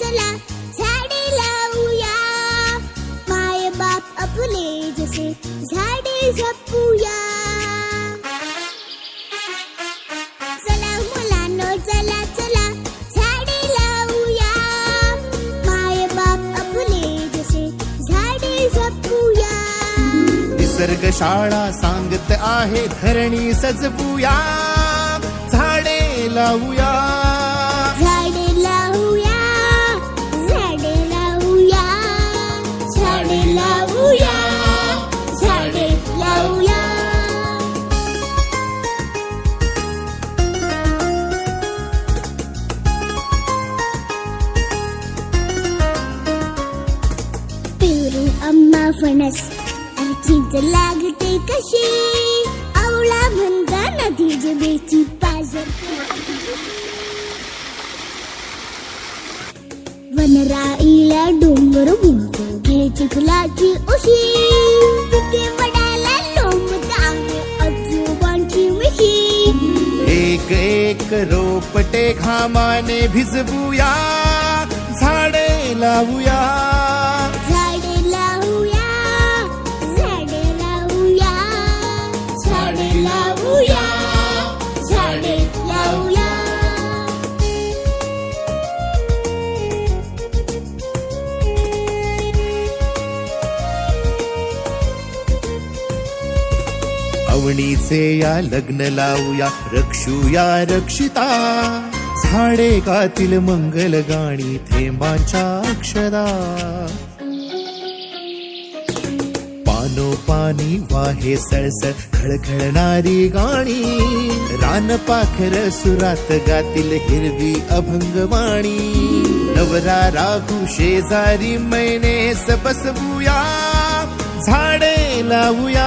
चला झाडे लावूया, माय बाप आपले जसे झाडे जपूया. चला मुलांनो चला चला झाडे लावूया, माय बाप आपले जसे झाडे जपूया. निसर्ग शाळा सांगत आहे धरणी सजवूया, झाडे लावूया. झाडे लावूया, झाडे लावूया, झाडे लावूया, झाडे लावूया. पेरू आंबा फणस आणि चिंच लागते कशी, आवळा म्हणता नदी जिभेची पाजर. वनराईला डोंगर बोलतो घे चिखलाची उशी, तिथे वडाला लोंबत आहे आजोबांची मिशी. एक एक रोपटे घामाने भिजवूया, झाडे लावूया. झाडे लावूया, झाडे लावूया, झाडे लावूया, झाडे लावूया. अवणीचे या लग्न लावूया, रक्षूया रक्षिता. झाडे गातील मंगल गाणी थेंबांच्या अक्षरा. पानोपानी वाहे सळसळ खळखळणारी गाणी, रानपाखर सुरात गातील हिरवी अभंगवाणी. नवरा राहू शेजारी मैनेस बसवूया, झाडे लावूया.